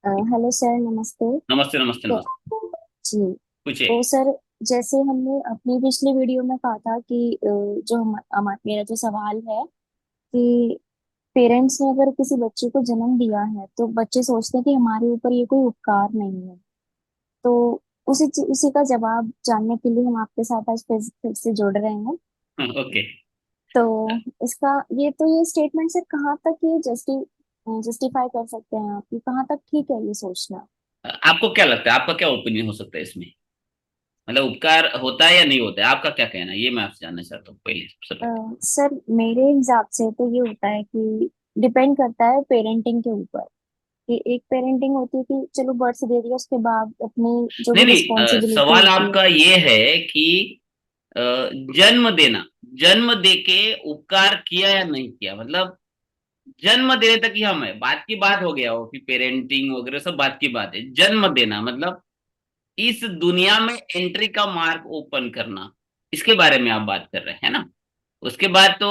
Hello sir, नमस्ते। नमस्ते नमस्ते तो नमस्ते। जी, पूछिए। तो सर, जैसे हमने अपनी पिछली वीडियो में कहा था कि जो मेरा जो सवाल है कि पेरेंट्स ने अगर किसी बच्चे को जन्म दिया है तो बच्चे सोचते हैं कि हमारे ऊपर ये कोई उपकार नहीं है। तो उसी का जवाब जानने के लिए हम आपके साथ आज फिर से जुड़ रहे हैं। हाँ, ओके। तो इसका ये स्टेटमेंट सर कहाँ तक ये जस्टिफाई कर सकते हैं आप कि कहाँ तक ठीक है ये सोचना? आपको क्या लगता है, आपका क्या ओपिनियन हो सकता है इसमें? मतलब उपकार होता है या नहीं होता है, आपका क्या कहना है, ये मैं आपसे जानना चाहता हूँ पहले, सबसे अ, पहले। सर, मेरे हिसाब से तो ये होता है कि डिपेंड करता है पेरेंटिंग के ऊपर। कि एक पेरेंटिंग होती है कि चलो बर्थ दे दिया, उसके बाद अपनी जो नहीं भी नहीं, रिस्पॉन्सिबिलिटी सवाल होती है। आपका ये है कि अ, जन्म देना, जन्म देके उपकार किया या नहीं किया, मतलब जन्म देने तक ही हम है, बात की बात हो गया हो कि पेरेंटिंग वगैरह सब बात की बात है। जन्म देना मतलब इस दुनिया में एंट्री का मार्ग ओपन करना, इसके बारे में आप बात कर रहे हैं ना। उसके बाद तो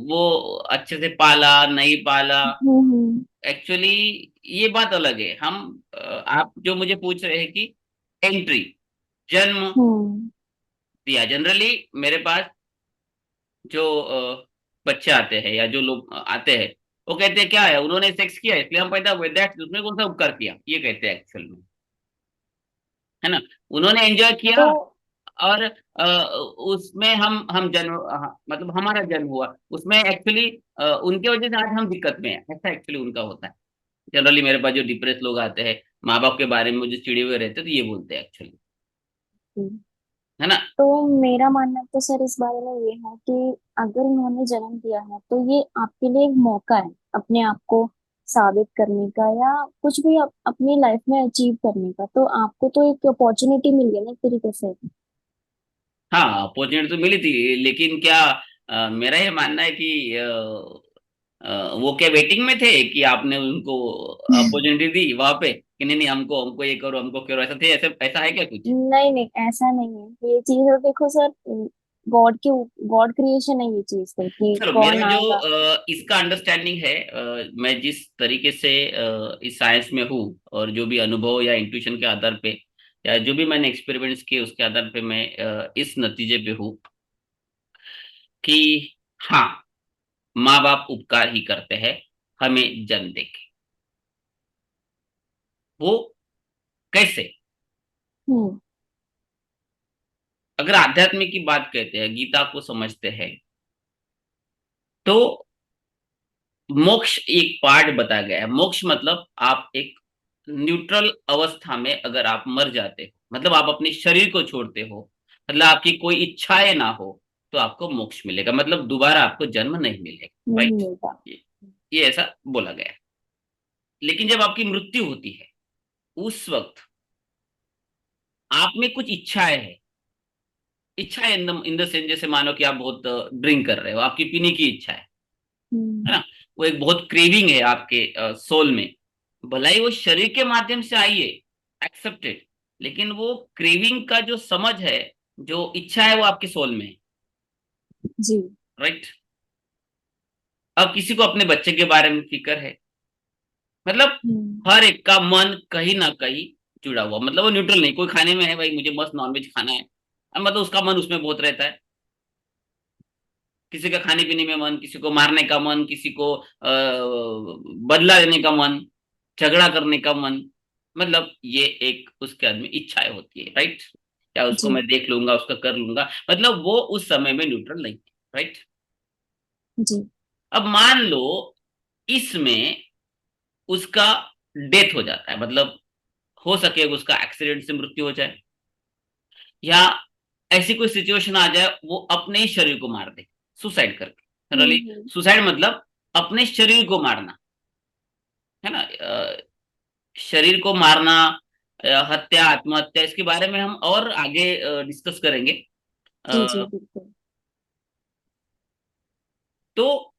वो अच्छे से पाला नहीं पाला, हम्म। एक्चुअली ये बात अलग है। हम आप जो मुझे पूछ रहे हैं कि एंट्री, जन्म हम्म। दिया, जनरली मेरे पास जो बच्चे आते हैं या जो लोग आते हैं, वो कहते हैं क्या है, उन्होंने सेक्स किया इसलिए हम पैदा हुए, दैट्स, उसमें कौन सा उपकार किया, ये कहते हैं एक्चुअल में, है ना। उन्होंने एंजॉय किया तो और उसमें हम जन्म, मतलब हमारा जन्म हुआ उसमें, एक्चुअली उनके वजह से आज हम दिक्कत में हैं, ऐसा एक्चुअली उनका होता है। जनरली मेरे पास जो डिप्रेस लोग आते हैं, माँ बाप के बारे में जो चिड़े हुए रहते हैं, तो ये बोलते हैं एक्चुअली, है ना। तो मेरा मानना तो सर इस बारे में ये है कि अगर उन्होंने जन्म दिया है तो ये आपके लिए एक मौका है अपने आप को साबित करने का, या कुछ भी अपनी लाइफ में अचीव करने का। तो आपको तो एक अपॉर्चुनिटी मिल गई ना एक तरीके से। हाँ, अपॉर्चुनिटी तो मिली थी, लेकिन क्या मेरा ये मानना है कि वो क्या वेटिंग में थे कि आपने उनको अपॉर्चुनिटी दी वहां पे कि नहीं नहीं, हमको हमको ये करो, हमको करो, ऐसा थे, ऐसा ऐसा है क्या कुछ? नहीं नहीं, ऐसा नहीं है ये चीज। और देखो सर, गॉड की गॉड क्रिएशन है ये चीज, तो कि चलो, मेरा कौन जो आएगा। इसका अंडरस्टैंडिंग है, मैं जिस तरीके से इस साइंस में हूँ, और जो भी अनुभव या इंट्यूशन के आधार पे, या जो भी मैंने एक्सपेरिमेंट्स किए उसके आधार पे मैं इस नतीजे पे हूँ कि हाँ, माँ बाप उपकार ही करते हैं हमें जन्म देके। वो कैसे? हम्म। अगर आध्यात्म की बात कहते हैं, गीता को समझते हैं, तो मोक्ष एक पार्ट बताया गया है। मोक्ष मतलब आप एक न्यूट्रल अवस्था में अगर आप मर जाते हो, मतलब आप अपने शरीर को छोड़ते हो, मतलब आपकी कोई इच्छाएं ना हो, तो आपको मोक्ष मिलेगा, मतलब दोबारा आपको जन्म नहीं मिलेगा, नहीं राइट। मिलता। ये ऐसा बोला गया है। लेकिन जब आपकी मृत्यु होती है, उस वक्त आप में कुछ इच्छाएं हैं। इच्छा इन द सेंस, जैसे मानो कि आप बहुत ड्रिंक कर रहे हो, आपकी पीने की इच्छा है हम्म। ना। वो एक बहुत क्रेविंग है आपके सोल में, भला ही वो शरीर के माध्यम से आई है, एक्सेप्टेड, लेकिन वो क्रेविंग का जो समझ है, जो इच्छा है, वो आपके सोल में है, जी। राइट। अब किसी को अपने बच्चे के बारे में फिक्र है, मतलब हम्म। हर एक का मन कहीं ना कहीं जुड़ा हुआ, मतलब वो न्यूट्रल नहीं, कोई खाने में है भाई मुझे मस्त नॉनवेज खाना है, अब मतलब उसका मन उसमें बहुत रहता है। किसी का खाने पीने में मन, किसी को मारने का मन, किसी को बदला लेने का मन, झगड़ा करने का मन, मतलब ये एक उसके आदमी इच्छाएं होती है, राइट। या उसको जी। मैं देख लूंगा, उसका कर लूंगा, मतलब वो उस समय में न्यूट्रल नहीं, राइट। जी। अब मान लो इसमें उसका डेथ हो जाता है, मतलब हो सके उसका एक्सीडेंट से मृत्यु हो जाए, या ऐसी कोई सिचुएशन आ जाए वो अपने ही शरीर को मार दे, सुसाइड करके। जनरली हम्म। सुसाइड मतलब अपने शरीर को मारना, है ना। शरीर को मारना, हत्या, आत्महत्या, इसके बारे में हम और आगे डिस्कस करेंगे। जी जी अ, बिल्कुल। तो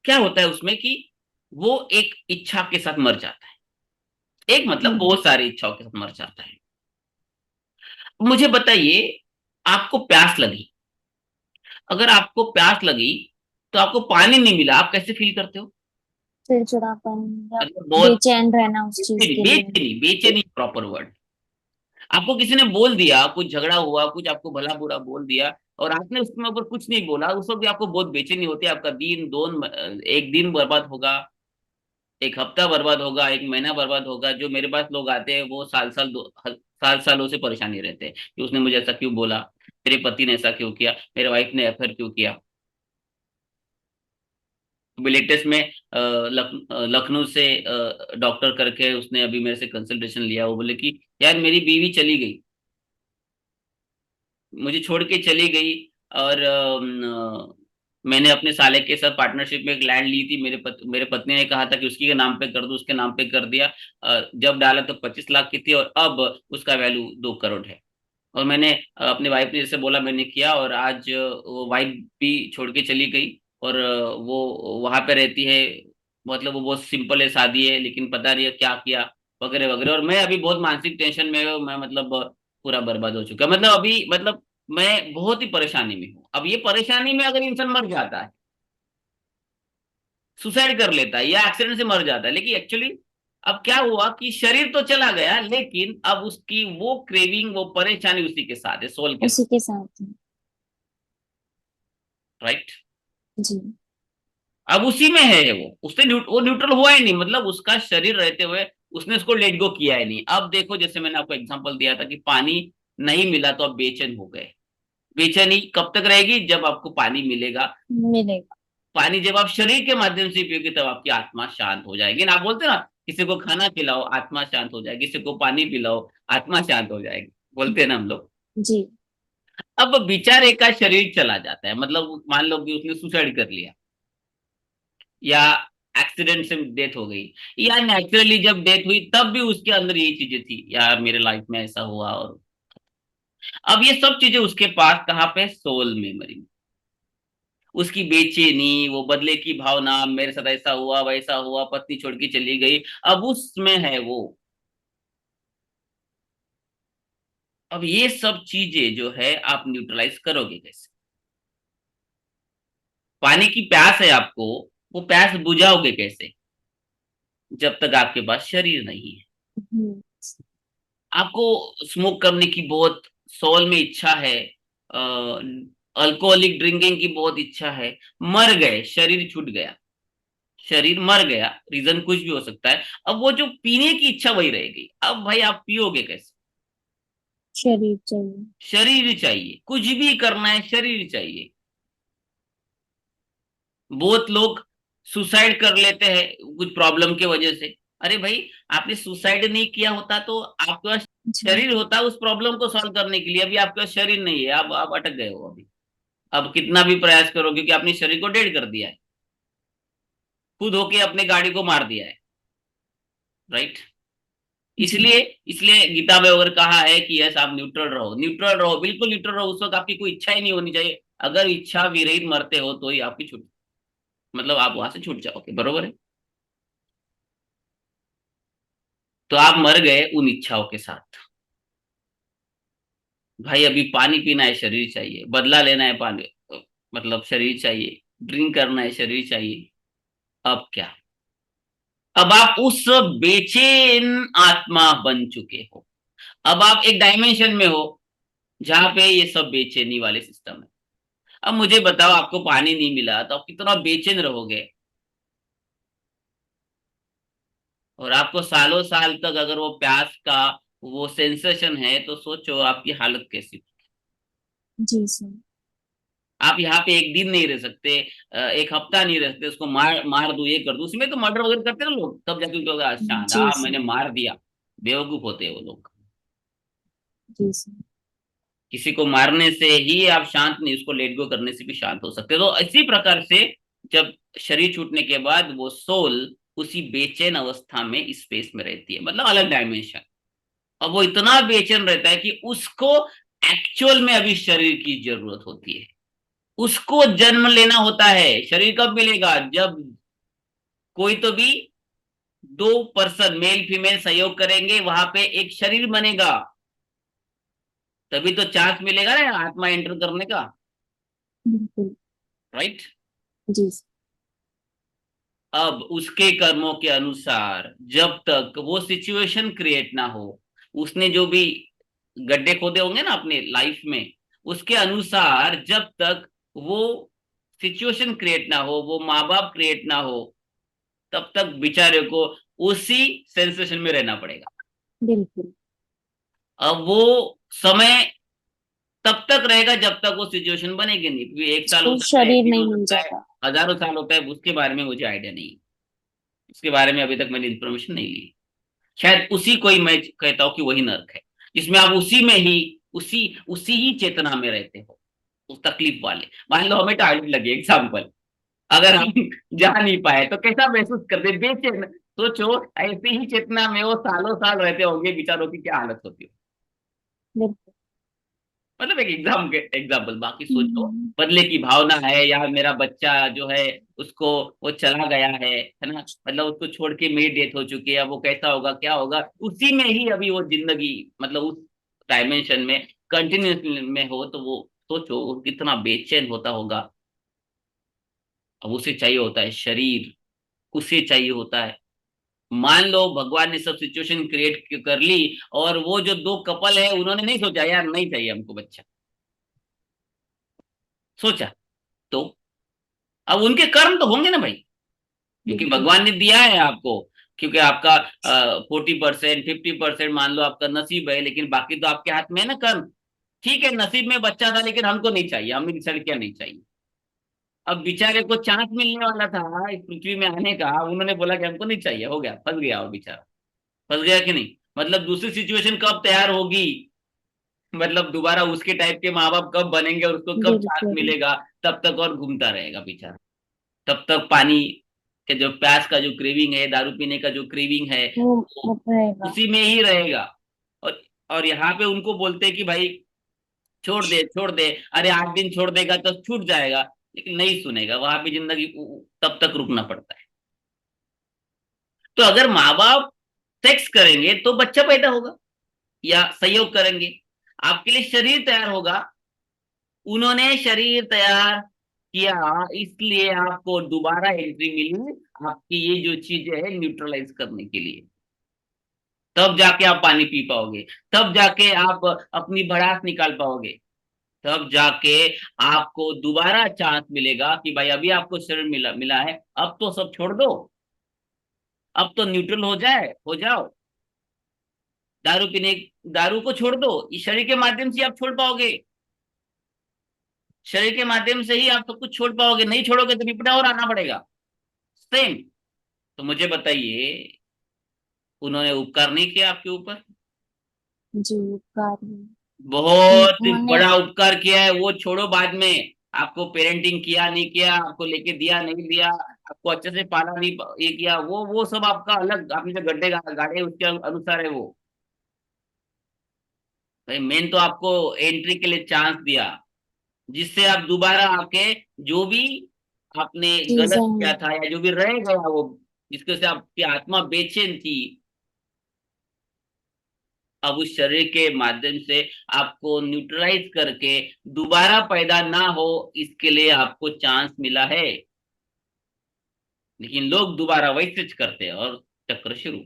क्या होता है उसमें कि वो एक इच्छा के साथ मर जाता है, एक मतलब हम्म। बहुत सारी इच्छाओं के साथ मर जाता है। मुझे बताइए, आपको प्यास लगी, अगर आपको प्यास लगी तो आपको पानी नहीं मिला, आप कैसे फील करते हो? चिड़चिड़ापन या मतलब बहुत बेचैन रहना उस चीज बेचैनी के लिए। बेचैनी बेचैनी प्रॉपर वर्ड। आपको किसी ने बोल दिया, कुछ झगड़ा हुआ, कुछ आपको भला बुरा बोल दिया, और आपने उसके ऊपर कुछ नहीं बोला, उस वक्त भी आपको बहुत बेचैनी होती है। आपका दिन दोन एक दिन बर्बाद होगा, एक हफ्ता बर्बाद होगा, एक महीना बर्बाद होगा। जो मेरे पास लोग आते हैं वो साल सालों से परेशानी रहते हैं कि उसने मुझे ऐसा क्यों बोला, मेरे पति ने ऐसा क्यों किया, मेरे वाइफ ने अफेयर क्यों किया। अभी लेटेस्ट में लखनऊ से डॉक्टर करके उसने अभी मेरे से कंसल्टेशन लिया। वो बोले कि यार मेरी बीवी चली गई, मुझे छोड़ के चली गई, और मैंने अपने साले के साथ पार्टनरशिप में एक लैंड ली थी। मेरे पत्नी ने कहा था कि उसकी के नाम पे कर दो, उसके नाम पे कर दिया। जब डाला तो 25 लाख की थी, और अब उसका वैल्यू 2 करोड़ है। और मैंने अपनी वाइफ ने जैसे बोला मैंने किया, और आज वो वाइफ भी छोड़ के चली गई, और वो वहां पे रहती है। मतलब वो बहुत सिंपल है, शादी है, लेकिन पता नहीं है क्या किया, वगैरह वगैरह। और मैं अभी बहुत मानसिक टेंशन में हूँ। मैं मतलब पूरा बर्बाद हो चुका, मतलब अभी मतलब मैं बहुत ही परेशानी में हूँ। अब ये परेशानी में अगर इंसान मर जाता है, सुसाइड कर लेता है, या एक्सीडेंट से मर जाता है, लेकिन एक्चुअली अब क्या हुआ कि शरीर तो चला गया, लेकिन अब उसकी वो क्रेविंग, वो परेशानी उसी के साथ है, सोल के उसी साथ। के साथ। राइट। जी। अब उसी में है वो, वो न्यूट्रल हुआ ही नहीं, मतलब उसका शरीर रहते हुए उसने उसको लेट गो किया ही नहीं। अब देखो, जैसे मैंने आपको एग्जांपल दिया था कि पानी नहीं मिला तो आप बेचैन हो गए। बेचैनी कब तक रहेगी? जब आपको पानी मिलेगा। मिलेगा। पानी जब आप शरीर के माध्यम से पियोगे तब आपकी आत्मा शांत हो जाएगी ना। आप बोलते ना, किसी को खाना खिलाओ आत्मा शांत हो जाएगी, किसी को पानी पिलाओ आत्मा शांत हो जाएगी, बोलते हैं ना हम लोग। जी। अब बेचारे का शरीर चला जाता है, मतलब मान लो कि उसने सुसाइड कर लिया, या एक्सीडेंट से डेथ हो गई, या नेचुरली जब डेथ हुई तब भी उसके अंदर यही चीजें थी, यार मेरे लाइफ में ऐसा हुआ। और अब ये सब चीजें उसके पास कहाँ पे? सोल मेमोरी में। उसकी बेचैनी, वो बदले की भावना, मेरे साथ ऐसा हुआ वैसा हुआ, पत्नी छोड़ के चली गई, अब उसमें है वो। अब ये सब चीजें जो है आप न्यूट्रलाइज करोगे कैसे? पानी की प्यास है आपको, वो प्यास बुझाओगे कैसे? जब तक आपके पास शरीर नहीं है। हम्म। आपको स्मोक करने की बहुत सोल में इच्छा है, अल्कोहलिक ड्रिंकिंग की बहुत इच्छा है, मर गए, शरीर छूट गया, शरीर मर गया, रीजन कुछ भी हो सकता है। अब वो जो पीने की इच्छा वही रहेगी। अब भाई आप पियोगे कैसे? शरीर चाहिए। शरीर चाहिए, कुछ भी करना है शरीर चाहिए। बहुत लोग सुसाइड कर लेते हैं कुछ प्रॉब्लम की वजह से। अरे भाई, आपने सुसाइड नहीं किया होता तो आपके पास जी। शरीर होता उस प्रॉब्लम को सॉल्व करने के लिए। अभी आपके पास शरीर नहीं है, आप अटक गए हो अभी। अब कितना भी प्रयास करो, क्योंकि आपने शरीर को डेड कर दिया है, खुद होके अपने गाड़ी को मार दिया है। राइट। जी। इसलिए इसलिए गीता में अगर कहा है कि यस आप न्यूट्रल रहो, न्यूट्रल रहो, बिल्कुल न्यूट्रल रहो। उस वक्त आपकी कोई इच्छा ही नहीं होनी चाहिए। अगर इच्छा विरहित मरते हो तो ही आपकी छूट, मतलब आप वहां से छूट जाओगे, बरोबर है। तो आप मर गए उन इच्छाओं के साथ। भाई अभी पानी पीना है, शरीर चाहिए, बदला लेना है, पानी मतलब शरीर चाहिए, ड्रिंक करना है, शरीर चाहिए। अब क्या? अब आप उस बेचैन आत्मा बन चुके हो। अब आप एक डायमेंशन में हो जहां पे ये सब बेचैनी वाले सिस्टम है। अब मुझे बताओ, आपको पानी नहीं मिला तो आप कितना बेचैन रहोगे? और आपको सालों साल तक अगर वो प्यास का वो सेंसेशन है, तो सोचो आपकी हालत कैसी। जी सर। आप यहाँ पे एक दिन नहीं रह सकते, एक हफ्ता नहीं रह सकते। उसको मार मार दूं, ये कर दूं, उसमें तो मर्डर वगैरह करते ना लोग, तब जाके उनको लगा, अच्छा जी हाँ सर। मैंने मार दिया। बेवकूफ होते हैं वो लोग। जी सर। किसी को मारने से ही आप शांत नहीं, उसको लेट गो करने से भी शांत हो सकते हो। तो इसी प्रकार से जब शरीर छूटने के बाद वो सोल उसी बेचैन अवस्था में स्पेस में रहती है, मतलब अलग डायमेंशन। और वो इतना बेचैन रहता है कि उसको एक्चुअल में अभी शरीर की जरूरत होती है। उसको जन्म लेना होता है। शरीर कब मिलेगा? जब कोई तो भी दो पर्सन मेल फीमेल सहयोग करेंगे, वहां पे एक शरीर बनेगा, तभी तो चांस मिलेगा ना आत्मा एंटर करने का। बिल्कुल। राइट। जी सर। अब उसके कर्मों के अनुसार जब तक वो सिचुएशन क्रिएट ना हो, उसने जो भी गड्ढे खोदे होंगे ना अपने लाइफ में, उसके अनुसार जब तक वो सिचुएशन क्रिएट ना हो, वो माँ बाप क्रिएट ना हो, तब तक बेचारे को उसी सेंसेशन में रहना पड़ेगा। बिल्कुल। अब वो समय तब तक रहेगा जब तक वो सिचुएशन बनेगी नहीं, क्योंकि एक साल हो उसको सकता है, एक शरीर दिन नहीं हो मिल सकता है, जाता। हजारों साल होता है, उसके बारे में मुझे आइडिया नहीं है। उसके बारे में अभी तक मैंने इन्फॉर्मेशन नहीं ली। शायद उसी को ही मैं कहता हूँ कि वही नर्क है, जिसमें आप उसी में ही, उसी उसी ही चेतना में रहते हो, उस तकलीफ वाले। मान लो हमें टाइम लगे, एग्जाम्पल, अगर हम जा नहीं पाए तो कैसा महसूस करते, बेचैन। सोचो ऐसे ही चेतना में वो सालों साल रहते होंगे, बेचारों की क्या हालत होती हो। बिल्कुल। मतलब एक एग्जाम्पल, बाकी सोचो, हम्म। बदले की भावना है, या मेरा बच्चा जो है उसको, वो चला गया है ना, मतलब उसको छोड़ के मेरी डेथ हो चुकी है, वो कैसा होगा, क्या होगा, उसी में ही अभी वो जिंदगी, मतलब उस डायमेंशन में कंटिन्यूस में हो, तो वो सोचो वो कितना बेचैन होता होगा। अब उसे चाहिए होता है शरीर, उसे चाहिए होता है। मान लो भगवान ने सब सिचुएशन क्रिएट कर ली, और वो जो दो कपल है उन्होंने नहीं सोचा यार नहीं चाहिए हमको बच्चा, सोचा तो अब उनके कर्म तो होंगे ना भाई, क्योंकि बिल्कुल। भगवान ने दिया है आपको। क्योंकि आपका 40%, 50% मान लो आपका नसीब है, लेकिन बाकी तो आपके हाथ में है ना कर्म। ठीक है, नसीब में बच्चा था, लेकिन हमको नहीं चाहिए, हमें लड़कियां नहीं चाहिए। अब बेचारे को चांस मिलने वाला था इस पृथ्वी में आने का, उन्होंने बोला कि हमको नहीं चाहिए, हो गया, फंस गया वो बेचारा। फंस गया कि नहीं? मतलब दूसरी सिचुएशन कब तैयार होगी, मतलब दोबारा उसके टाइप के माँ बाप कब बनेंगे और उसको कब चांस बिल्कुल। मिलेगा, तब तक और घूमता रहेगा बेचारा। तब तक पानी के जो प्यास का जो क्रेविंग है, दारू पीने का जो क्रेविंग है, वो वो रहेगा। उसी में ही रहेगा। और और यहाँ पे उनको बोलते हैं कि भाई छोड़ दे, छोड़ दे, अरे 8 दिन छोड़ देगा तो छूट जाएगा, लेकिन नहीं सुनेगा, वहां पे जिंदगी तब तक रुकना पड़ता है। तो अगर माँ बाप सेक्स करेंगे तो बच्चा पैदा होगा, या सहयोग करेंगे, आपके लिए शरीर तैयार होगा। उन्होंने शरीर तैयार किया, इसलिए आपको दोबारा एंट्री मिली, आपकी ये जो चीज है न्यूट्रलाइज करने के लिए। तब जाके आप पानी पी पाओगे, तब जाके आप अपनी भड़ास निकाल पाओगे, तब जाके आपको दोबारा चांस मिलेगा कि भाई अभी आपको शरीर मिला मिला है, अब तो सब छोड़ दो, अब तो न्यूट्रल हो जाओ। दारू पीने, दारू को छोड़ दो, इस शरीर के माध्यम से आप छोड़ पाओगे। शरीर के माध्यम से ही आप सब कुछ छोड़ पाओगे, नहीं छोड़ोगे तो विपदा और आना पड़ेगा। सेम। तो मुझे बताइए, उन्होंने उपकार नहीं किया आपके ऊपर? जी, उपकार है। बहुत ही उन्होंने। बड़ा उपकार किया है, वो छोड़ो बाद में। आपको पेरेंटिंग किया नहीं किया, आपको लेके दिया नहीं दिया, आपको अच्छे से पाला नहीं ये किया, वो सब आपका अलग, आपने जो गड्ढे गाड़े उसके अनुसार है वो। भाई मेन तो आपको एंट्री के लिए चांस दिया, जिससे आप दोबारा आके जो भी आपने चीजें गलत किया हैं। था, या जो भी रह गया वो, जिसके से आपकी आत्मा बेचैन थी, अब उस शरीर के माध्यम से आपको न्यूट्रलाइज करके दोबारा पैदा ना हो, इसके लिए आपको चांस मिला है। लेकिन लोग दोबारा वही सच करते हैं और चक्र शुरू।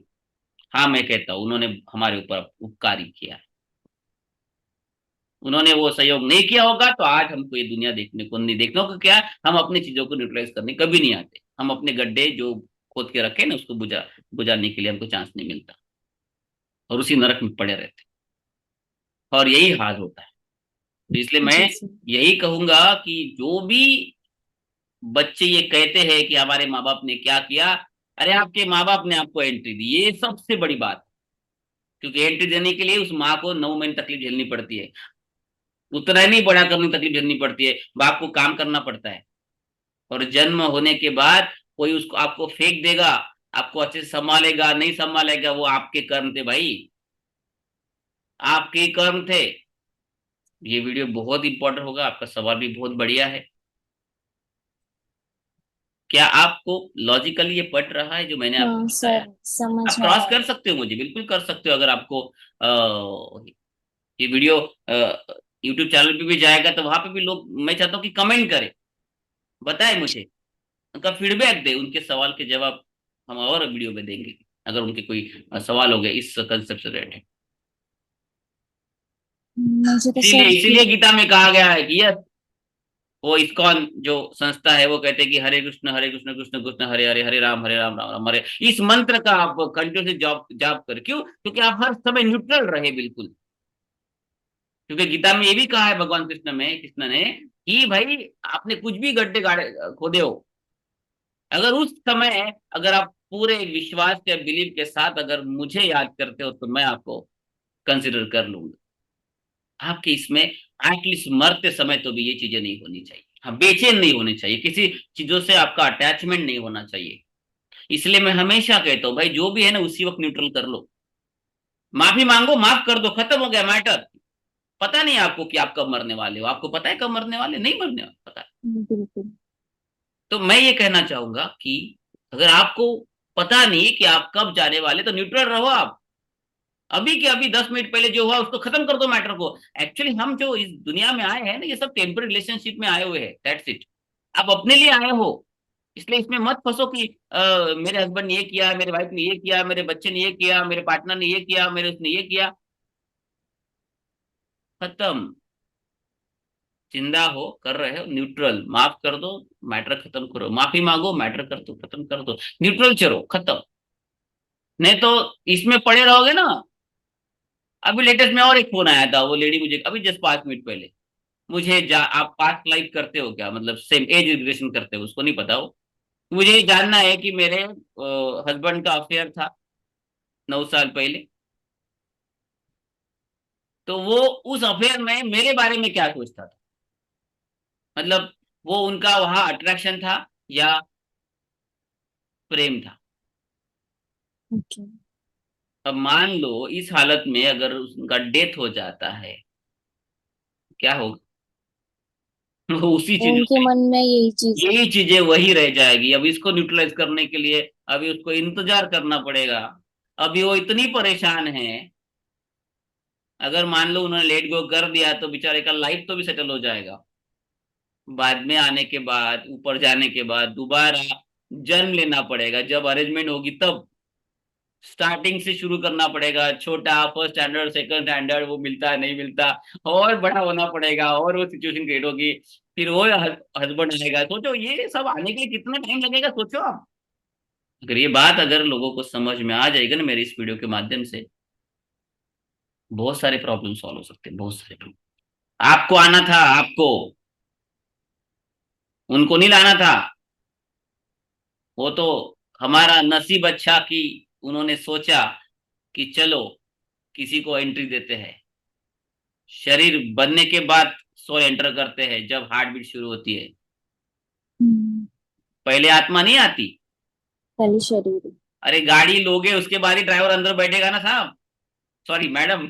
हाँ मैं कहता हूँ उन्होंने हमारे ऊपर उपकार ही किया है। उन्होंने वो सहयोग नहीं किया होगा तो आज हमको ये दुनिया देखने को नहीं, देखने को क्या, हम अपनी चीजों को न्यूट्रलाइज करने कभी नहीं आते, हम अपने गड्ढे जो खोद के रखे ना उसको बुझाने के लिए हमको चांस नहीं मिलता, और उसी नरक में पड़े रहते, और यही हाल होता है। तो इसलिए मैं जी सर। यही कहूंगा कि जो भी बच्चे ये कहते हैं कि हमारे माँ बाप ने क्या किया, अरे आपके माँ बाप ने आपको एंट्री दी, ये सबसे बड़ी बात। क्योंकि एंट्री देने के लिए उस माँ को 9 महीने तकलीफ झेलनी पड़ती है, उतना ही नहीं बड़ा करने की तकलीफ झेलनी पड़ती है, बाप को काम करना पड़ता है। और जन्म होने के बाद कोई उसको आपको फेंक देगा, आपको अच्छे से संभालेगा नहीं संभालेगा, वो आपके कर्म थे भाई, आपके ही कर्म थे। ये वीडियो बहुत इंपॉर्टेंट होगा, आपका सवाल भी बहुत बढ़िया है। क्या आपको लॉजिकली ये पट रहा है जो मैंने आपको हाँ बताया? सर, समझ आप आ क्रॉस रहा कर है। सकते हो, मुझे बिल्कुल कर सकते हो, अगर आपको ये वीडियो यूट्यूब चैनल पे भी जाएगा तो वहां पे भी लोग, मैं चाहता हूँ कि कमेंट करें, बताए मुझे, उनका फीडबैक दे, उनके सवाल के जवाब हम और वीडियो में देंगे, अगर उनके कोई सवाल हो गए इस कंसेप्ट से रिलेटेड। मुझे तो इसीलिए सर इसीलिए गीता में कहा गया है कि यस, वो इस्कॉन जो संस्था है वो कहते हैं कि हरे कृष्ण कृष्ण कृष्ण हरे हरे, हरे राम राम राम हरे। इस मंत्र का आप कंटिन्यूसली जॉब जाप कर, क्यों? क्योंकि आप हर समय न्यूट्रल रहे बिल्कुल। क्योंकि गीता में ये भी कहा है भगवान कृष्ण ने कि भाई आपने कुछ भी गड्ढे गाड़े खोदे हो, अगर उस समय अगर आप पूरे विश्वास या बिलीव के साथ अगर मुझे याद करते हो तो मैं आपको कंसिडर कर लूंगा। आपके इसमें एटलीस्ट मरते समय तो भी ये चीजें नहीं होनी चाहिए। हाँ, बेचैन नहीं होने चाहिए, किसी चीजों से आपका अटैचमेंट नहीं होना चाहिए। इसलिए मैं हमेशा कहता हूँ भाई जो भी है ना उसी वक्त न्यूट्रल कर लो, माफी मांगो, माफ कर दो, खत्म हो गया मैटर। पता नहीं आपको कि आप कब मरने वाले हो, आपको पता है कब मरने वाले, नहीं मरने वाले पता है। बिल्कुल। तो मैं ये कहना चाहूंगा कि अगर आपको पता नहीं कि आप कब जाने वाले, तो न्यूट्रल रहो आप। अभी के अभी 10 मिनट पहले जो हुआ उसको खत्म कर दो मैटर को। एक्चुअली हम जो इस दुनिया में आए हैं ना, ये सब टेम्पररी रिलेशनशिप में आए हुए हैं, दैट्स इट। आप अपने लिए आए हो, इसलिए इसमें मत फंसो कि मेरे हस्बैंड ने ये किया, मेरे वाइफ ने ये किया, मेरे बच्चे ने ये किया, मेरे पार्टनर ने ये किया, मेरे उसने ये किया। खत्म। जिंदा हो, कर रहे हो, न्यूट्रल, माफ कर दो, मैटर खत्म करो, माफी मांगो, मैटर कर दो, खत्म कर दो, न्यूट्रल चलो, खत्म। नहीं तो इसमें पड़े रहोगे ना। अभी लेटेस्ट में और एक फोन आया था, वो लेडी मुझे अभी जस्ट 5 मिनट पहले, आप पास्ट लाइफ करते हो क्या, मतलब सेम एज रिलेशन करते हो, उसको नहीं पता हो। मुझे ये जानना है कि मेरे हस्बैंड का अफेयर था 9 साल पहले, तो वो उस अफेयर में मेरे बारे में क्या सोचता था, मतलब वो उनका वहां अट्रैक्शन था या प्रेम था। ओके। अब मान लो इस हालत में अगर उनका डेथ हो जाता है, क्या होगा? वो उसी चीजों उनके से, मन में यही चीज। यही चीजें वही रह जाएगी। अब इसको न्यूट्रलाइज करने के लिए अभी उसको इंतजार करना पड़ेगा। अभी वो इतनी परेशान है, अगर मान लो उन्होंने लेट गो कर दिया तो बेचारे का लाइफ तो भी सेटल हो जाएगा। बाद में आने के बाद, ऊपर जाने के बाद दोबारा जन्म लेना पड़ेगा, जब अरेंजमेंट होगी तब स्टार्टिंग से शुरू करना पड़ेगा, छोटा फर्स्ट स्टैंडर्ड सेकंड स्टैंडर्ड, वो मिलता है नहीं मिलता, और बड़ा होना पड़ेगा, और वो सिचुएशन क्रिएट होगी, फिर वो हस्बैंड आएगा। सोचो ये सब आने के लिए कितना टाइम लगेगा, सोचो आप। अगर ये बात अगर लोगों को समझ में आ जाएगा ना मेरी इस वीडियो के माध्यम से, बहुत सारे प्रॉब्लम सॉल्व हो सकते हैं, बहुत सारे प्रॉब्लम। आपको आना था, आपको, उनको नहीं लाना था। वो तो हमारा नसीब अच्छा कि उन्होंने सोचा कि चलो किसी को एंट्री देते हैं। शरीर बनने के बाद सोल एंटर करते हैं, जब हार्ट बीट शुरू होती है। हम्म। पहले आत्मा नहीं आती। पहले शरीर। अरे गाड़ी लोगे उसके बाद ही ड्राइवर अंदर बैठेगा ना साहब, सॉरी मैडम,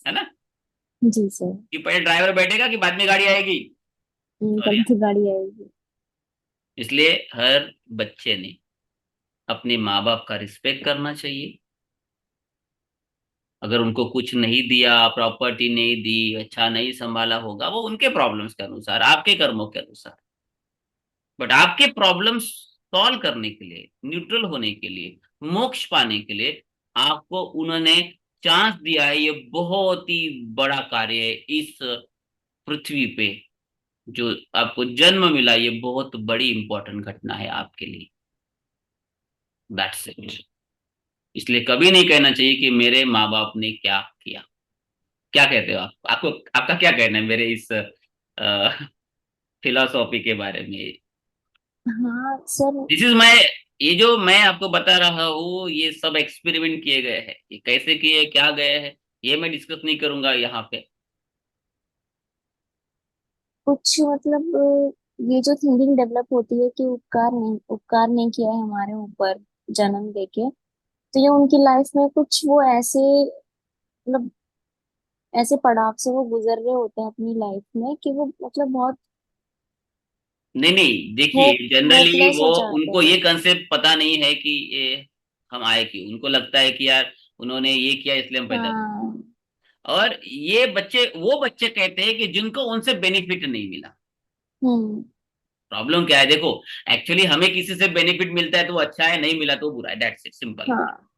है ना? जी सर। कि पहले ड्राइवर बैठेगा कि बाद में गाड़ी आएगी? सॉरी। पहले तो गाड़ी आएगी। इसलिए हर बच्चे ने अपने माँ बाप का रिस्पेक्ट करना चाहिए। अगर उनको कुछ नहीं दिया, प्रॉपर्टी नहीं दी, अच्छा नहीं संभाला होगा, वो उनके प्रॉब्लम्स के अनुसार, आपके कर्मों के अनुसार। बट आपके प्रॉब्लम्स सॉल्व करने के लिए, न्यूट्रल होने के लिए, मोक्ष पाने के लिए आपको उन्होंने चांस दिया है। ये बहुत ही बड़ा कार्य है इस पृथ्वी पे, जो आपको जन्म मिला, ये बहुत बड़ी इंपॉर्टेंट घटना है आपके लिए। That's it. इसलिए कभी नहीं कहना चाहिए कि मेरे माँ बाप ने क्या किया। क्या कहते हो आप? आपको, आपका क्या कहना है मेरे इस फिलोसॉफी के बारे में? हाँ सर। दिस इज माई, ये जो मैं आपको बता रहा हूँ ये सब एक्सपेरिमेंट किए गए हैं, ये कैसे किए, क्या गए हैं, ये मैं डिस्कस नहीं करूंगा यहाँ पे। कुछ मतलब ये जो थिंकिंग डेवलप होती है कि उपकार नहीं किया है हमारे ऊपर जन्म देके, तो ये उनकी लाइफ में कुछ वो ऐसे मतलब ऐसे पड़ाव से वो गुजर रहे होते हैं अपनी लाइफ में कि वो मतलब बहुत नहीं नहीं, देखिए होप जनरली होपलेस वो, हो जाते उनको हैं। ये कंसेप्ट पता नहीं है कि ये हम आए क्यों। उनको लगता है कि यार उन्होंने ये किया इसलिए हम पैदा हुए। हाँ। और ये बच्चे, वो बच्चे कहते हैं कि जिनको उनसे बेनिफिट नहीं मिला। हम्म। प्रॉब्लम क्या है देखो, एक्चुअली हमें किसी से बेनिफिट मिलता है तो वो अच्छा है, नहीं मिला तो वो बुरा है, दैट्स इट, सिंपल। हाँ।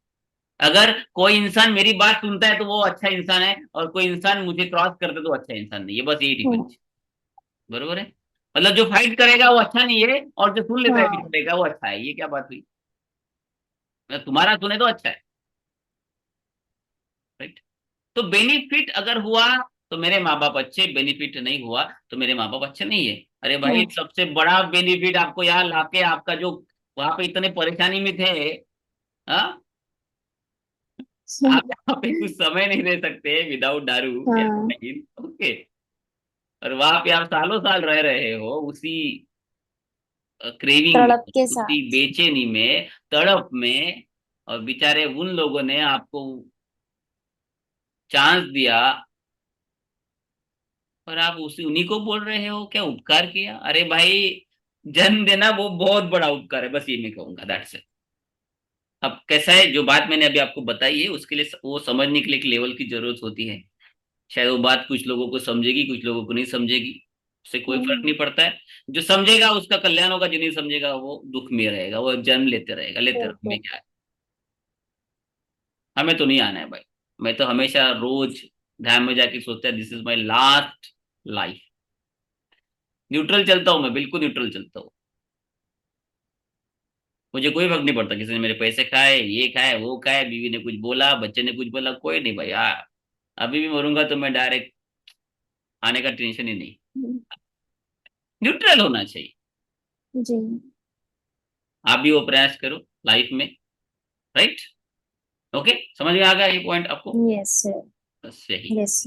अगर कोई इंसान मेरी बात सुनता है तो वो अच्छा इंसान है, और कोई इंसान मुझे क्रॉस करता है तो वो अच्छा इंसान नहीं है, बस यही हम्म। डिफरेंस। बरोबर है। मतलब जो फाइट करेगा वो अच्छा नहीं है, और जो सुन लेता है हाँ। पिछड़ेगा वो अच्छा है, ये क्या बात हुई? मतलब तुम्हारा सुने तो अच्छा है, राइट। तो बेनिफिट अगर हुआ तो मेरे माँ बाप अच्छे, बेनिफिट नहीं हुआ तो मेरे माँ बाप अच्छे नहीं है। अरे भाई, हम्म। सबसे बड़ा बेनिफिट आपको यहाँ लाके, आपका जो वहां पे इतने परेशानी में थे, हाँ, आप यहाँ पे कुछ समय नहीं रह सकते विदाउट दारू या हाँ। ओके, और वहां पे आप सालों साल रह रहे हो उसी क्रेविंग तड़प में, के उसी साथ। बेचैनी में, तड़प में, और बेचारे उन लोगों ने आपको चांस दिया, और आप उसी उन्हीं को बोल रहे हो क्या उपकार किया? अरे भाई, जन्म देना वो बहुत बड़ा उपकार है, बस ये मैं कहूंगा, दैट्स इट। अब कैसा है, जो बात मैंने अभी आपको बताई है उसके लिए वो समझने के लिए एक लेवल की जरूरत होती है। शायद वो बात कुछ लोगों को समझेगी, कुछ लोगों को नहीं समझेगी, उससे कोई फर्क हम्म। नहीं पड़ता है। जो समझेगा उसका कल्याण होगा, जो नहीं समझेगा वो दुख में रहेगा, वो जन्म लेते रहेगा, लेते रहो, बिल्कुल। हमें क्या है, हमें तो नहीं आना है भाई। मैं तो हमेशा रोज ध्यान में जाके सोचता है, this is my last life. Neutral चलता हूँ मैं, बिल्कुल न्यूट्रल चलता हूँ। मुझे कोई फर्क नहीं पड़ता किसी ने मेरे पैसे खाए, ये खाए, वो खाए, बीवी ने कुछ बोला, बच्चे ने कुछ बोला, कोई नहीं भाई। अभी भी मरूंगा तो मैं डायरेक्ट आने का टेंशन ही नहीं। हम्म। न्यूट्रल होना चाहिए। जी। आप भी वो प्रयास करो लाइफ में, राइट। ओके, समझ में आ गया ये पॉइंट आपको? Yes sir. बस यही। यस।